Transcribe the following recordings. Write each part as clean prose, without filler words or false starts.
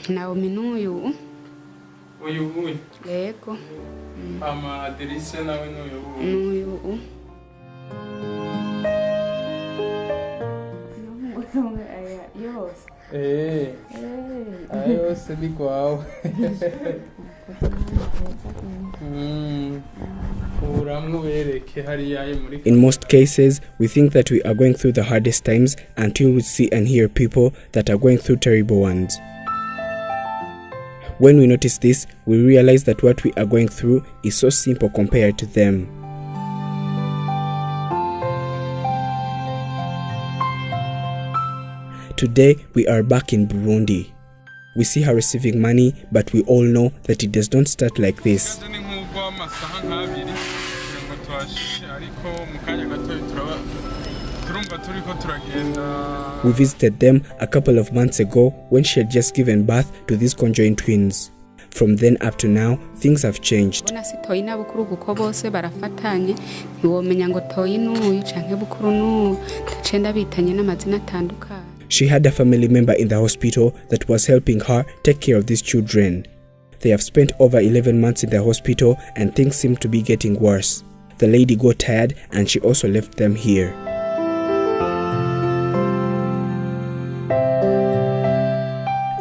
Naomi n'uyu. Uyu. Yego. Ama Delisa nawe n'uyu. Ayos ni kwao. In most cases, we think that we are going through the hardest times until we see and hear people that are going through terrible ones. When we notice this, we realize that what we are going through is so simple compared to them. Today, we are back in Burundi. We see her receiving money, but we all know that it does not start like this. We visited them a couple of months ago when she had just given birth to these conjoined twins. From then up to now, things have changed. She had a family member in the hospital that was helping her take care of these children. They have spent over 11 months in the hospital and things seem to be getting worse. The lady got tired and she also left them here.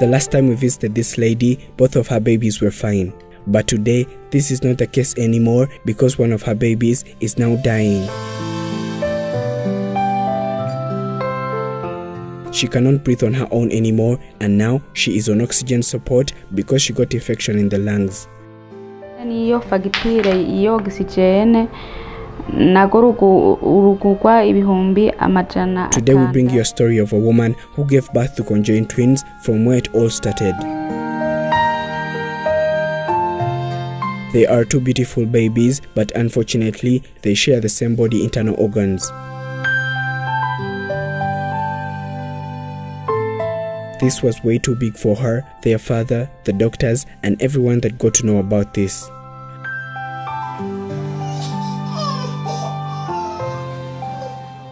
The last time we visited this lady, both of her babies were fine. But today, this is not the case anymore because one of her babies is now dying. She cannot breathe on her own anymore, and now she is on oxygen support because she got infection in the lungs. Today we bring you a story of a woman who gave birth to conjoined twins from where it all started. They are two beautiful babies, but unfortunately they share the same body internal organs. This was way too big for her, their father, the doctors, and everyone that got to know about this.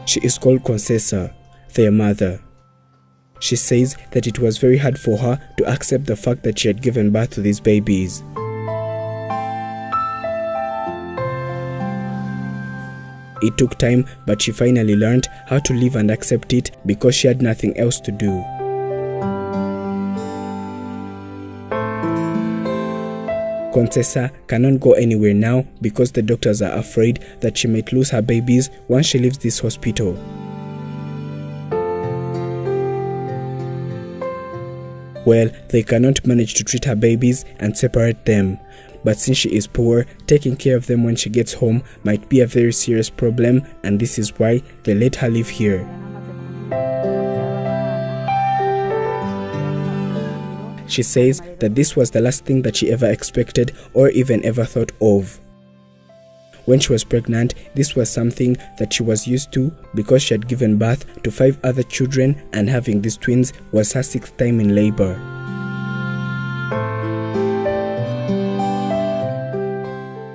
She is called Concessa, their mother. She says that it was very hard for her to accept the fact that she had given birth to these babies. It took time, but she finally learned how to live and accept it because she had nothing else to do. Concessa cannot go anywhere now because the doctors are afraid that she might lose her babies once she leaves this hospital. Well, they cannot manage to treat her babies and separate them. But since she is poor, taking care of them when she gets home might be a very serious problem, and this is why they let her live here. She says that this was the last thing that she ever expected or even ever thought of. When she was pregnant, this was something that she was used to because she had given birth to 5 other children, and having these twins was her 6th time in labor.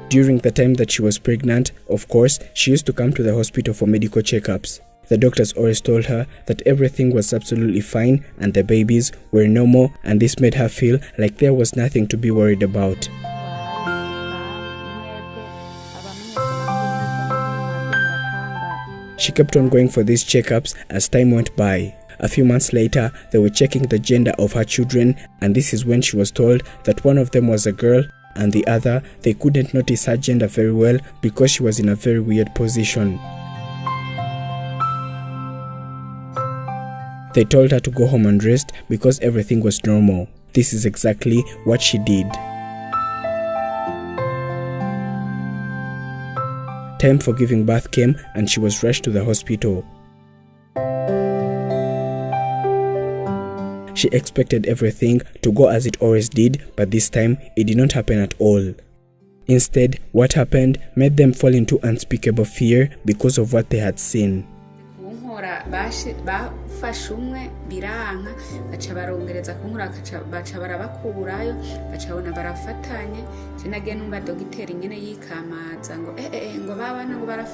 During the time that she was pregnant, of course, she used to come to the hospital for medical checkups. The doctors always told her that everything was absolutely fine and the babies were normal, and this made her feel like there was nothing to be worried about. She kept on going for these checkups as time went by. A few months later, they were checking the gender of her children, and this is when she was told that one of them was a girl and the other, they couldn't notice her gender very well because she was in a very weird position. They told her to go home and rest because everything was normal. This is exactly what she did. Time for giving birth came and she was rushed to the hospital. She expected everything to go as it always did, but this time it did not happen at all. Instead, what happened made them fall into unspeakable fear because of what they had seen.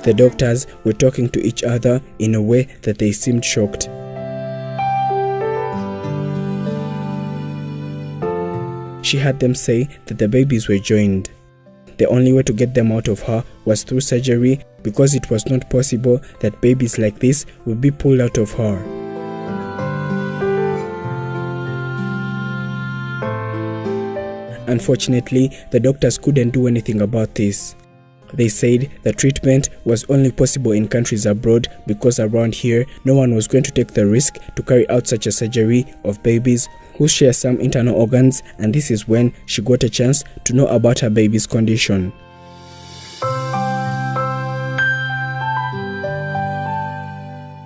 The doctors were talking to each other in a way that they seemed shocked. she had them say that the babies were joined. The only way to get them out of her was through surgery, because it was not possible that babies like this would be pulled out of her. Unfortunately, the doctors couldn't do anything about this. They said the treatment was only possible in countries abroad because around here no one was going to take the risk to carry out such a surgery of babies who share some internal organs, and this is when she got a chance to know about her baby's condition.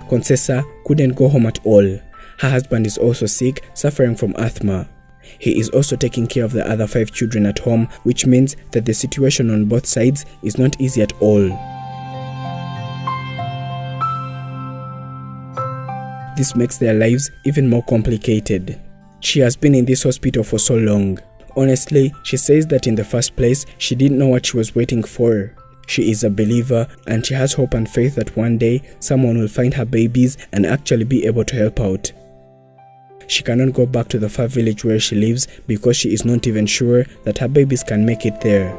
Concessa couldn't go home at all. Her husband is also sick, suffering from asthma. He is also taking care of the other 5 children at home, which means that the situation on both sides is not easy at all. This makes their lives even more complicated. She has been in this hospital for so long. Honestly, she says that in the first place, she didn't know what she was waiting for. She is a believer and she has hope and faith that one day someone will find her babies and actually be able to help out. She cannot go back to the far village where she lives because she is not even sure that her babies can make it there.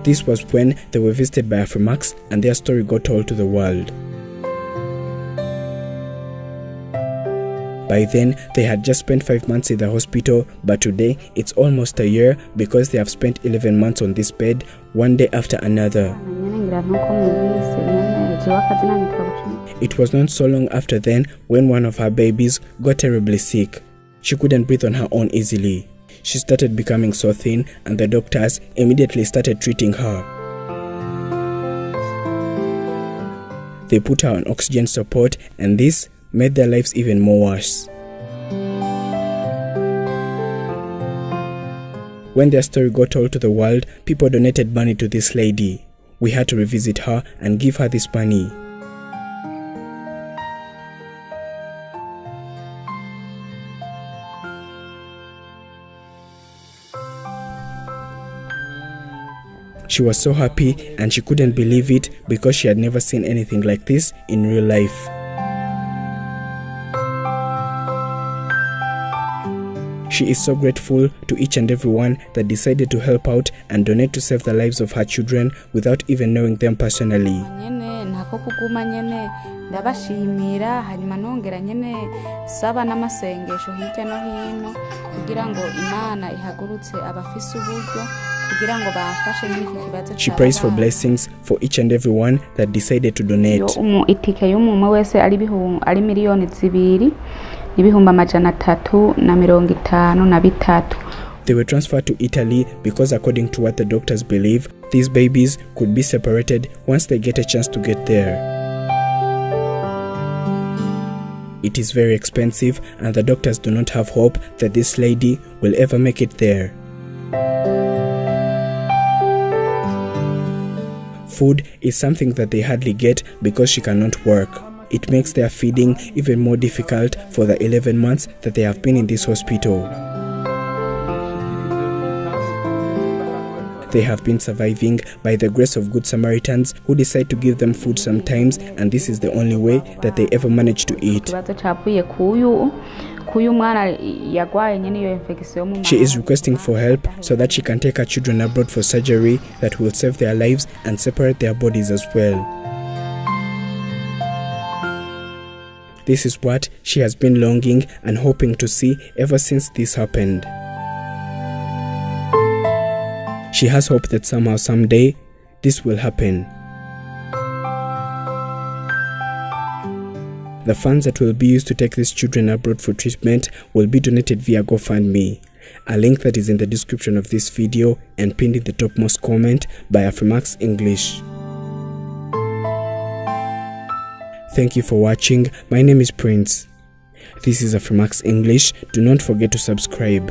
This was when they were visited by Afrimax and their story got told to the world. By then, they had just spent 5 months in the hospital, but today it's almost a year because they have spent 11 months on this bed, one day after another. It was not so long after then when one of her babies got terribly sick. She couldn't breathe on her own easily. She started becoming so thin and the doctors immediately started treating her. They put her on oxygen support and this made their lives even more worse. When their story got told to the world, people donated money to this lady. We had to revisit her and give her this money. She was so happy and she couldn't believe it because she had never seen anything like this in real life. She is so grateful to each and everyone that decided to help out and donate to save the lives of her children without even knowing them personally. She prays for blessings for each and everyone that decided to donate. They were transferred to Italy because according to what the doctors believe, these babies could be separated once they get a chance to get there. It is very expensive and the doctors do not have hope that this lady will ever make it there. Food is something that they hardly get because she cannot work. It makes their feeding even more difficult for the 11 months that they have been in this hospital. They have been surviving by the grace of good Samaritans who decide to give them food sometimes, and this is the only way that they ever manage to eat. She is requesting for help so that she can take her children abroad for surgery that will save their lives and separate their bodies as well. This is what she has been longing and hoping to see ever since this happened. She has hope that somehow, someday, this will happen. The funds that will be used to take these children abroad for treatment will be donated via GoFundMe. A link that is in the description of this video and pinned in the topmost comment by Afrimax English. Thank you for watching. My name is Prince. This is Afrimax English. Do not forget to subscribe.